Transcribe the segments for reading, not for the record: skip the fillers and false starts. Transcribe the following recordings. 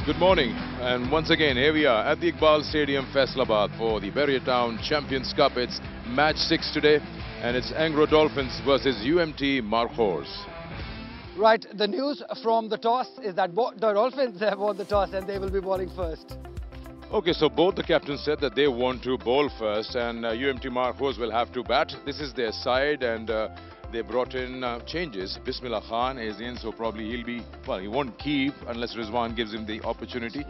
Good morning, and once again here we are at the Iqbal Stadium, Faisalabad for the Bahria Town Champions Cup. It's match 6 today, and it's Engro Dolphins versus UMT Markhors. Right, the news from the toss is that the Dolphins have won the toss and they will be bowling first. Okay, so both the captains said that they want to bowl first, and UMT Markhors will have to bat. This is their side, and they brought in changes. Bismillah Khan is in, so probably he won't keep unless Rizwan gives him the opportunity.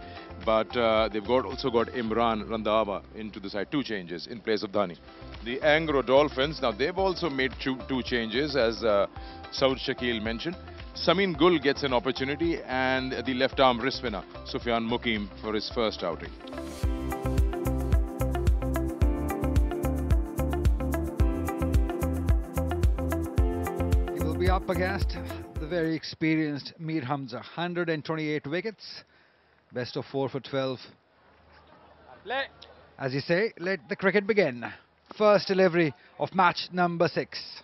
But they've also got Imran Randhawa into the side, 2 changes in place of Dhani. The Engro Dolphins, now they've also made two changes, as Saud Shakil mentioned. Samin Gul gets an opportunity, and the left-arm wrist spinner, Sufyan Mukim, for his first outing. He will be up against the very experienced Mir Hamza. 128 wickets, best of 4 for 12. As you say, let the cricket begin. First delivery of match number 6.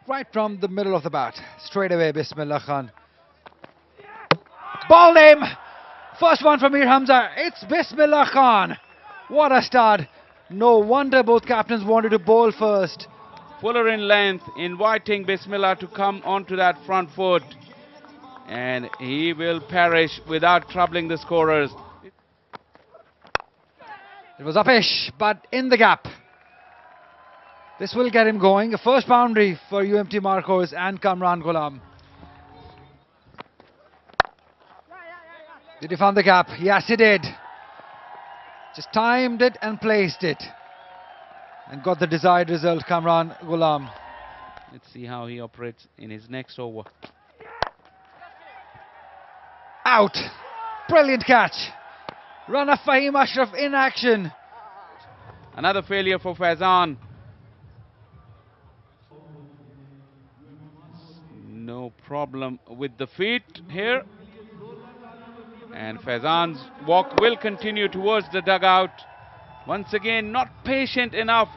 Right from the middle of the bat, straight away Bismillah Khan. Ball him! First one from Mir Hamza, it's Bismillah Khan. What a start. No wonder both captains wanted to bowl first. Fuller in length, inviting Bismillah to come onto that front foot. And he will perish without troubling the scorers. It was upish, but in the gap. This will get him going. A first boundary for UMT Markhors and Kamran Ghulam. Did he find the gap? Yes, he did. Just timed it and placed it. And got the desired result, Kamran Ghulam. Let's see how he operates in his next over. Out. Brilliant catch. Runner Fahim Ashraf in action. Another failure for Faizan. No problem with the feet here. And Faizan's walk will continue towards the dugout. Once again, not patient enough.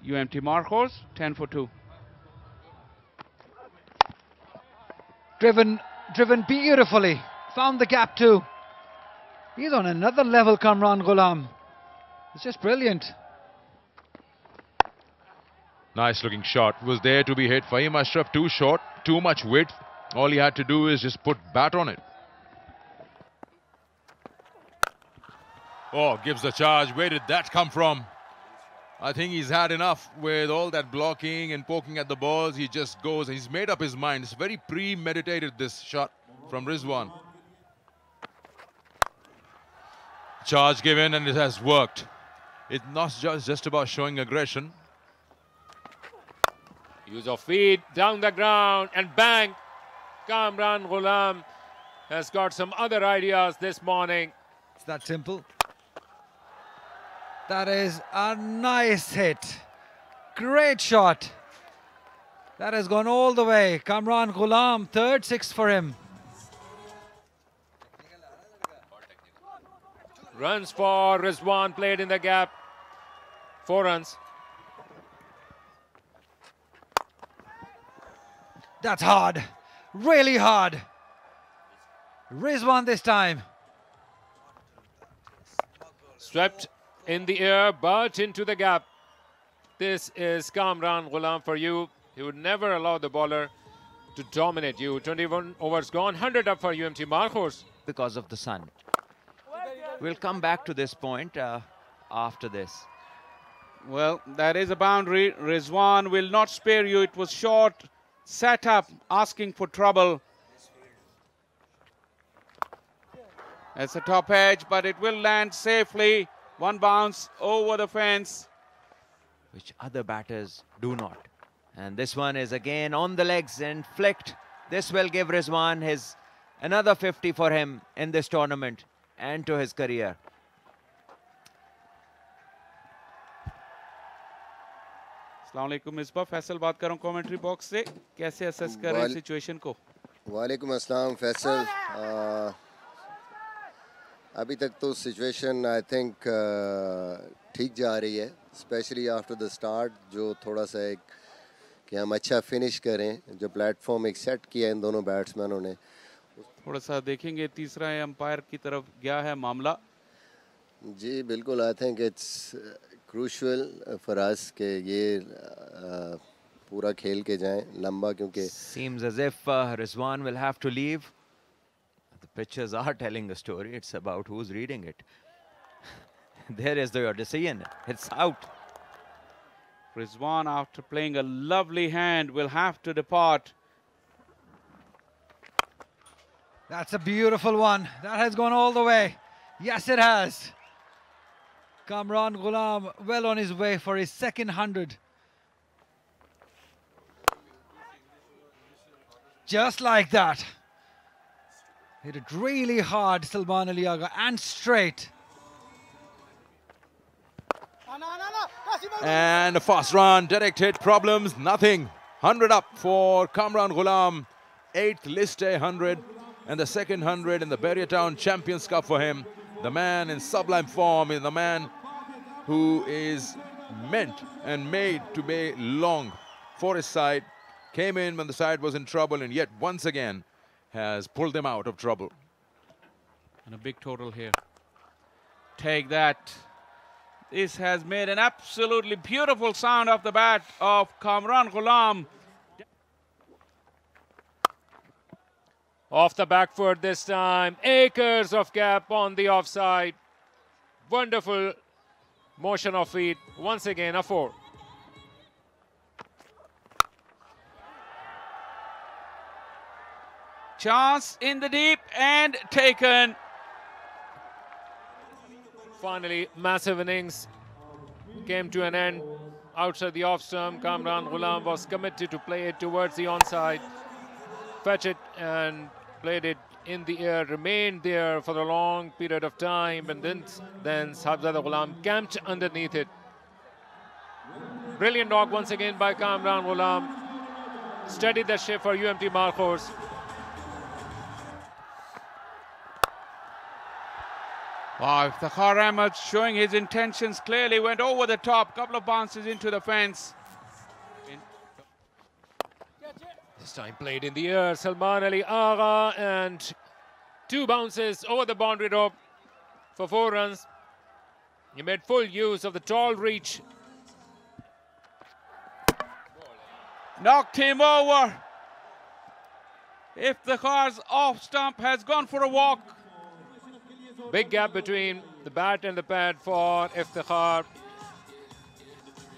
UMT Markhors, 10 for 2. Driven beautifully. Found the gap too. He's on another level, Kamran Ghulam. It's just brilliant. Nice looking shot. Was there to be hit. Fahim Ashraf too short, too much width. All he had to do is just put bat on it. Oh, gives the charge. Where did that come from? I think he's had enough with all that blocking and poking at the balls. He just goes. He's made up his mind. It's very premeditated, this shot from Rizwan. Charge given, and it has worked. It's not just about showing aggression. Use of feet, down the ground, and bang! Kamran Ghulam has got some other ideas this morning. It's that simple. That is a nice hit. Great shot. That has gone all the way. Kamran Ghulam, third 6 for him. Runs for Rizwan, played in the gap. 4 runs. That's hard. Really hard. Rizwan this time. Swept in the air, but into the gap. This is Kamran Ghulam for you. He would never allow the bowler to dominate you. 21 overs gone, 100 up for UMT Markhors. Because of the sun. We'll come back to this point after this. Well, that is a boundary. Rizwan will not spare you. It was short, sat up, asking for trouble. It's a top edge, but it will land safely. One bounce over the fence. Which other batters do not. And this one is again on the legs and flicked. This will give Rizwan his another 50 for him in this tournament and to his career. अस्सलाम वालेकुम मिसबा फैसल बात कर रहा हूँ commentary box से कैसे assess कर रहे हैं सिचुएशन को वालेकुम अस्सलाम फैसल अभी तक तो सिचुएशन आई थिंक ठीक जा रही है स्पेशली आफ्टर द स्टार्ट जो थोड़ा सा एक कि हम अच्छा फिनिश करें. जो प्लेटफॉर्म एक सेट किया इन दोनों बैट्समैनों ने. थोड़ा सा देखेंगे, तीसरा अंपायर की तरफ गया है मामला. जी बिल्कुल. I think it's crucial for us कि ये पूरा खेल के जाएं लंबा, क्योंकि seems as if Rizwan will have to leave. The pictures are telling a story. It's about who's reading it. There is your decision. It's out. Rizwan, after playing a lovely hand, will have to depart. That's a beautiful one. That has gone all the way. Yes, it has. Kamran Ghulam well on his way for his second 100. Just like that. Hit it really hard, Salman Ali Agha, and straight. And a fast run, direct hit, problems, nothing. 100 up for Kamran Ghulam. 8th list A 100 and the second 100 in the Bahria Town Champions Cup for him. The man in sublime form is the man who is meant and made to be long for his side. Came in when the side was in trouble and yet once again has pulled them out of trouble. And a big total here. Take that. This has made an absolutely beautiful sound off the bat of Kamran Ghulam. Off the back foot this time. Acres of gap on the offside. Wonderful motion of feet. Once again, a 4. Chance in the deep and taken. Finally, massive innings came to an end. Outside the off stump, Kamran Ghulam was committed to play it towards the onside. Fetch it and played it in the air, remained there for a long period of time, and then Sahibzada Ghulam camped underneath it. Brilliant knock once again by Kamran Ghulam. Steadied the ship for UMT Markhors. Wow, Iftikhar Ahmed showing his intentions clearly, went over the top, couple of bounces into the fence. This time played in the air, Salman Ali Agha, and 2 bounces over the boundary rope for 4 runs. He made full use of the tall reach. Knocked him over. Iftikhar's off stump has gone for a walk. Big gap between the bat and the pad for Iftikhar.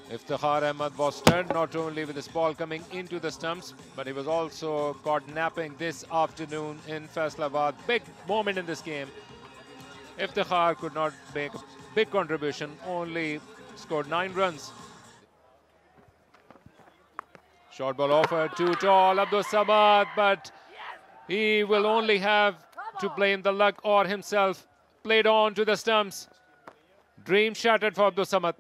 Iftikhar Ahmed was stunned not only with this ball coming into the stumps, but he was also caught napping this afternoon in Faisalabad. Big moment in this game. Iftikhar could not make a big contribution, only scored 9 runs. Short ball offered too tall, Abdul Samad, but he will only have to blame the luck or himself. Played on to the stumps. Dream shattered for Abdul Samad.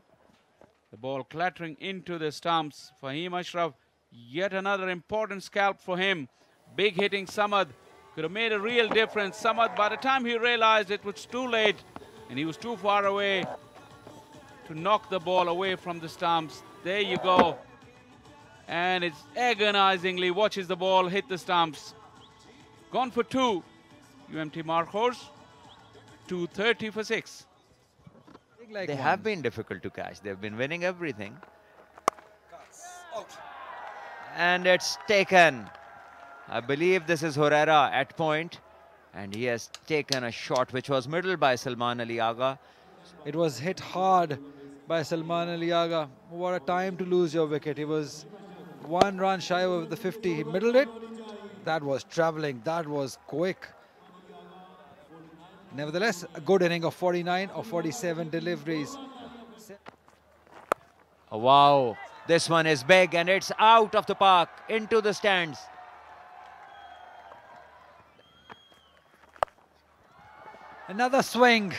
The ball clattering into the stumps. Fahim Ashraf, yet another important scalp for him. Big hitting Samad. Could have made a real difference. Samad, by the time he realized it was too late and he was too far away to knock the ball away from the stumps. There you go. And it's agonizingly watches the ball hit the stumps. Gone for 2. UMT Markhors, 230 for 6. They have been difficult to catch. They've been winning everything. And it's taken. I believe this is Herrera at point. And he has taken a shot which was middled by Salman Ali Agha. It was hit hard by Salman Ali Agha. What a time to lose your wicket. He was 1 run shy of the 50. He middled it. That was travelling. That was quick. Nevertheless, a good inning of 49 or 47 deliveries. Oh, wow. This one is big and it's out of the park into the stands. Another swing.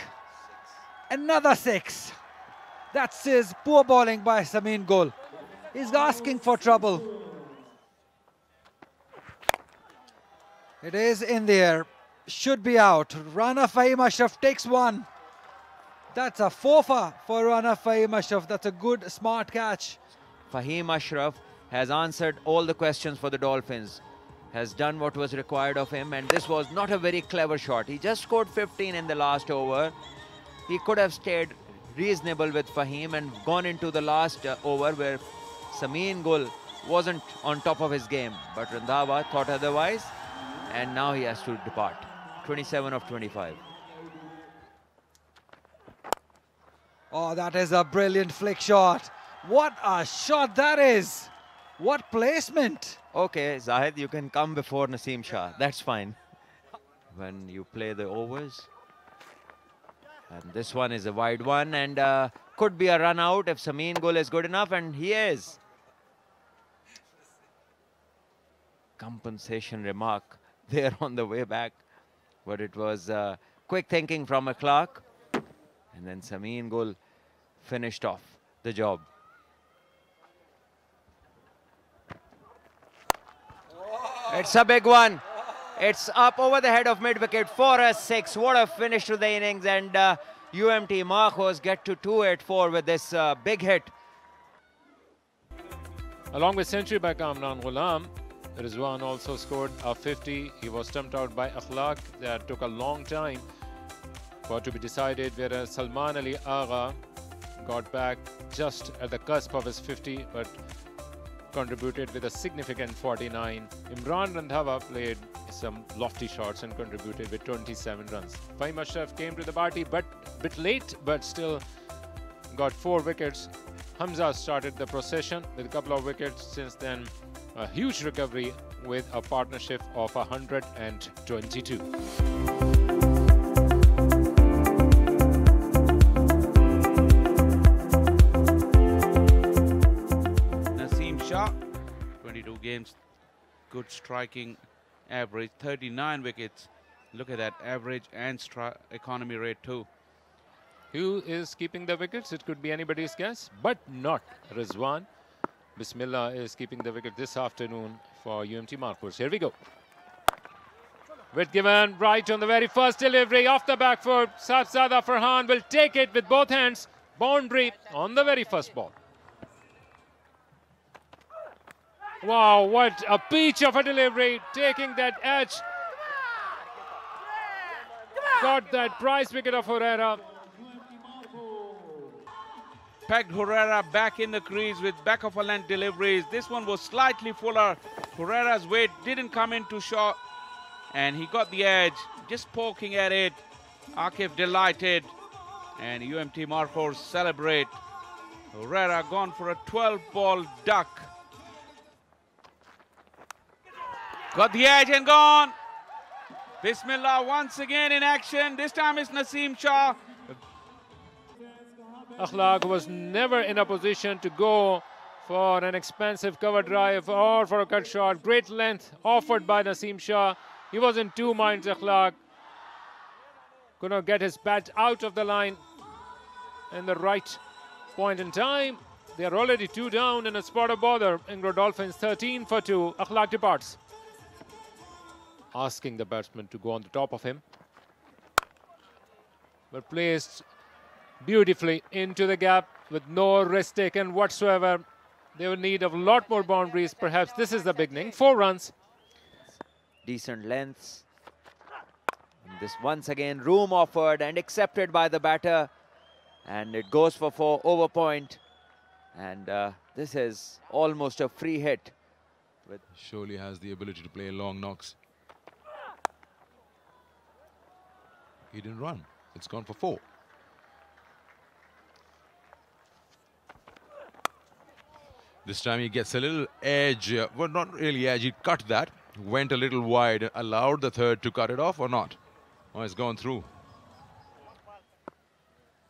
Another 6. That's his poor bowling by Samin Gol. He's asking for trouble. It is in the air. Should be out. Rana Fahim Ashraf takes 1. That's a 4 for Rana Fahim Ashraf. That's a good, smart catch. Fahim Ashraf has answered all the questions for the Dolphins, has done what was required of him, and this was not a very clever shot. He just scored 15 in the last over. He could have stayed reasonable with Fahim and gone into the last over where Samin Gul wasn't on top of his game, but Randhawa thought otherwise, and now he has to depart. 27 of 25. Oh, that is a brilliant flick shot. What a shot that is. What placement. Okay, Zahid, you can come before Naseem Shah. That's fine. When you play the overs. And this one is a wide one, and could be a run out if Samin Gul is good enough, and he is. Compensation remark there on the way back, but it was quick thinking from a Clark, and then Samin Gul finished off the job. It's a big one. It's up over the head of mid-wicket, 4-6. What a finish to the innings, and UMT Markhors get to 284 with this big hit. Along with century by Kamran Ghulam, Rizwan also scored a 50. He was stumped out by Akhlaq. That took a long time for it to be decided, whereas Salman Ali Agha got back just at the cusp of his 50, but contributed with a significant 49. Imran Randhawa played some lofty shots and contributed with 27 runs. Fahim Ashraf came to the party, but a bit late, but still got 4 wickets. Hamza started the procession with a couple of wickets. Since then, a huge recovery with a partnership of 122. Naseem Shah, 22 games, good striking average, 39 wickets. Look at that average and economy rate too. Who is keeping the wickets? It could be anybody's guess, but not Rizwan. Bismillah is keeping the wicket this afternoon for UMT Markhors. Here we go. Wicket given right on the very first delivery off the back foot. Safzada Farhan will take it with both hands. Boundary on the very first ball. Wow, what a peach of a delivery, taking that edge. Got that prize wicket of Herrera. Pegged Herrera back in the crease with back of a length deliveries. This one was slightly fuller. Herrera's weight didn't come in too short, and he got the edge, just poking at it. Akif delighted, and UMT Markhors celebrate. Herrera gone for a 12-ball duck. Got the edge and gone. Bismillah once again in action. This time it's Naseem Shah. Akhlaq was never in a position to go for an expensive cover drive or for a cut shot. Great length offered by Naseem Shah. He was in 2 minds, Akhlaq. Could not get his bat out of the line in the right point in time. They are already 2 down in a spot of bother. Engro Dolphins 13 for 2. Akhlaq departs, asking the batsman to go on the top of him, but placed beautifully into the gap with no risk taken whatsoever. They will need a lot more boundaries. Perhaps this is the beginning. 4 runs. Decent lengths. And this once again room offered and accepted by the batter, and it goes for 4 over point. And this is almost a free hit. Surely has the ability to play long knocks. He didn't run. It's gone for 4. This time he gets a little edge. Well, not really edge. He cut that. Went a little wide. Allowed the third to cut it off or not? Oh, it's gone through.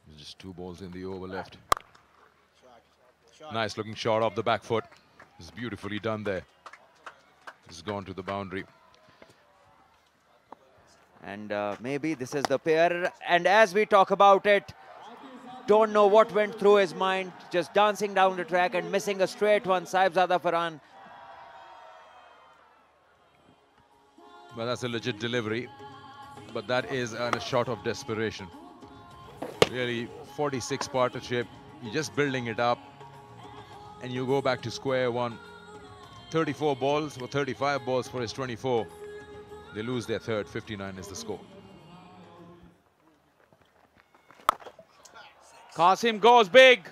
There's just 2 balls in the over left. Nice looking shot off the back foot. It's beautifully done there. It's gone to the boundary. And maybe this is the pair. And as we talk about it, don't know what went through his mind. Just dancing down the track and missing a straight one. Saibzada Farhan. Well, that's a legit delivery. But that is a shot of desperation. Really, 46 partnership. You're just building it up. And you go back to square one. 34 balls or 35 balls for his 24. They lose their third. 59 is the score. Qasim goes big.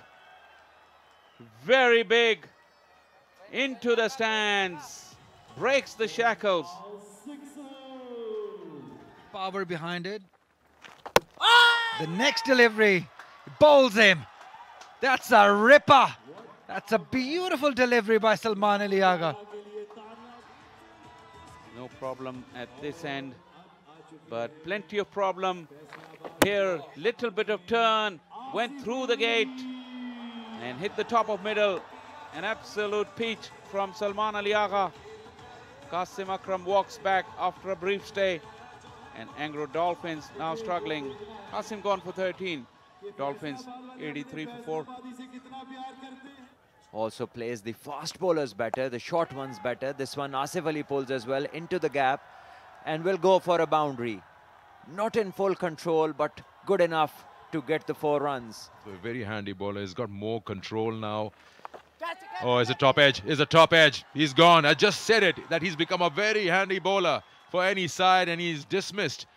Very big. Into the stands. Breaks the shackles. Power behind it. The next delivery. Bowls him. That's a ripper. That's a beautiful delivery by Salman Ali Agha. No problem at this end, but plenty of problem here. Little bit of turn, went through the gate and hit the top of middle. An absolute peach from Salman Ali Agha. Qasim Akram walks back after a brief stay, and Engro Dolphins now struggling. Qasim gone for 13. Dolphins 83 for 4. Also plays the fast bowlers better, the short ones better. This one Asif Ali pulls as well into the gap and will go for a boundary. Not in full control, but good enough to get the 4 runs. So a very handy bowler. He's got more control now. Oh, it's a top edge. It's a top edge. He's gone. I just said it, that he's become a very handy bowler for any side, and he's dismissed.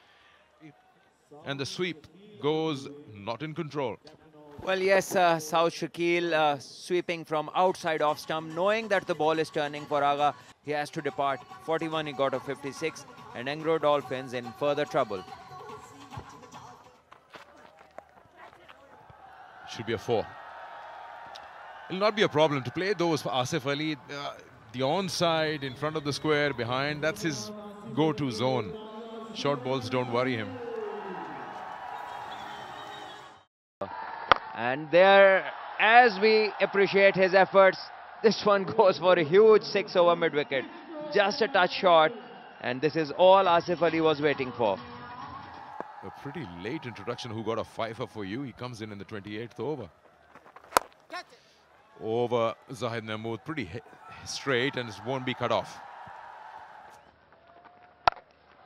And the sweep goes not in control. Well, yes, South Shakil sweeping from outside off stump, knowing that the ball is turning for Agha. He has to depart. 41, he got a 56, and Engro Dolphins in further trouble. Should be a 4. It'll not be a problem to play those for Asif Ali. The onside, in front of the square, behind, that's his go-to zone. Short balls don't worry him. And there, as we appreciate his efforts, this one goes for a huge 6 over mid-wicket. Just a touch short, and this is all Asif Ali was waiting for. A pretty late introduction. Who got a 5-er for you? He comes in the 28th over. Over Zahid Mahmood, pretty straight, and it won't be cut off.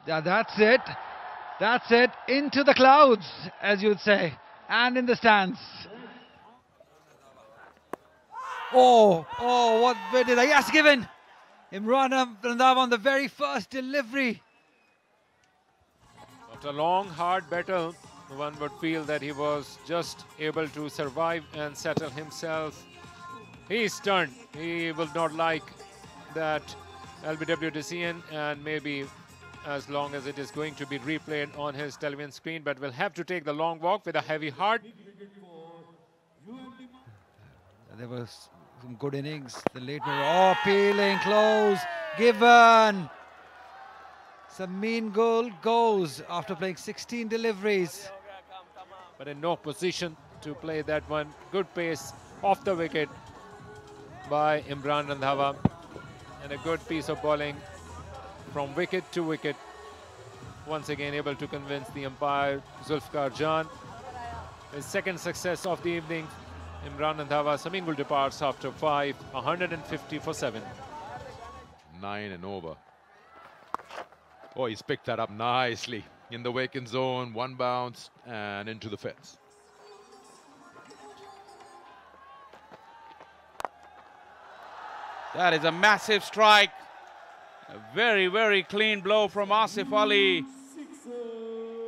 Yeah, that's it. That's it. Into the clouds, as you'd say. And in the stands. Oh, what way did I? Yes, given. Imran Randhawa on the very first delivery. After a long, hard battle, one would feel that he was just able to survive and settle himself. He's stunned. He will not like that LBW decision, and maybe as long as it is going to be replayed on his television screen, but will have to take the long walk with a heavy heart. There was some good innings. The late peeling close. Given. Some mean goal goes after playing 16 deliveries. But in no position to play that one. Good pace off the wicket by Imran Randhawa, and a good piece of bowling from wicket to wicket. Once again able to convince the umpire Zulfikar Jan. His second success of the evening. Imran Randhawa, Samingul departs after 5, 150 for 7. 9 and over. Oh, he's picked that up nicely. In the vacant zone, 1 bounce and into the fence. That is a massive strike. A very, very clean blow from Asif Ali,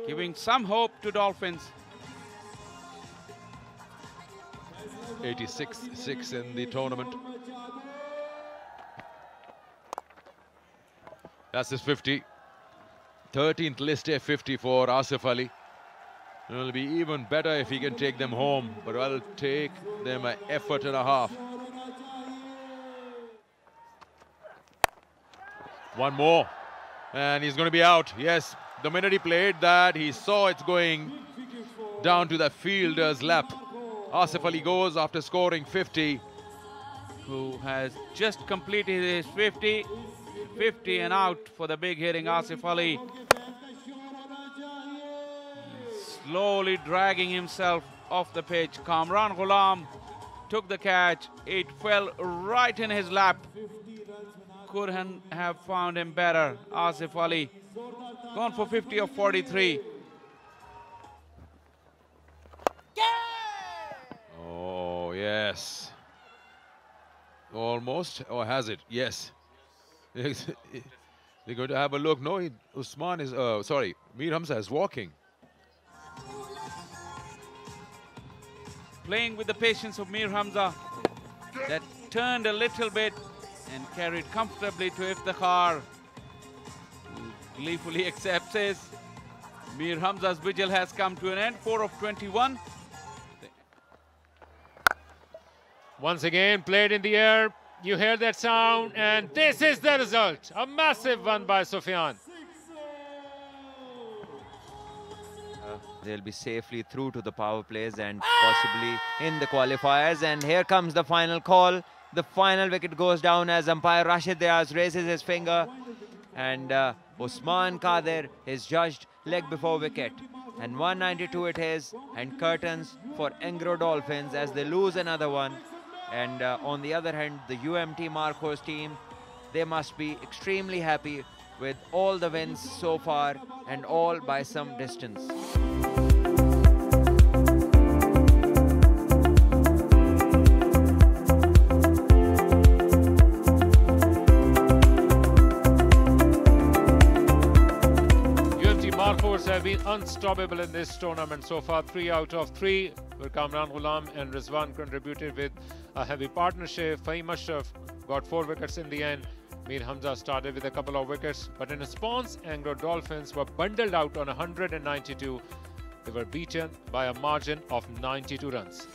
giving some hope to Dolphins. 86-6 in the tournament. That's his 50. 13th list A 50 for Asif Ali. It'll be even better if he can take them home, but it'll take them an effort and a half. One more, and he's going to be out. Yes, the minute he played that, he saw it's going down to the fielder's lap. Asif Ali goes after scoring 50. Who has just completed his 50 and out for the big hitting Asif Ali. Slowly dragging himself off the pitch. Kamran Ghulam took the catch. It fell right in his lap. Couldn't have found him better. Asif Ali gone for 50 of 43. Oh, yes. Almost, or has it? Yes. They're going to have a look. No, Usman is, sorry, Mir Hamza is walking. Playing with the patience of Mir Hamza. That turned a little bit and carried comfortably to Iftikhar, who gleefully accepts his. Mir Hamza's vigil has come to an end. 4 of 21. Once again, played in the air. You hear that sound, and this is the result. A massive one by Sufyan. They'll be safely through to the power plays and possibly in the qualifiers. And here comes the final call. The final wicket goes down as umpire Rashid Diaz raises his finger. And Usman Qadir is judged leg before wicket. And 192 it is. And curtains for Engro Dolphins as they lose another one. And on the other hand, the UMT Markhors team, they must be extremely happy with all the wins so far and all by some distance. UMT Markhors have been unstoppable in this tournament so far. 3 out of 3, where Kamran Ghulam and Rizwan contributed with a heavy partnership. Fahim Ashraf got 4 wickets in the end. Mir Hamza started with a couple of wickets, but in response, Engro Dolphins were bundled out on 192. They were beaten by a margin of 92 runs.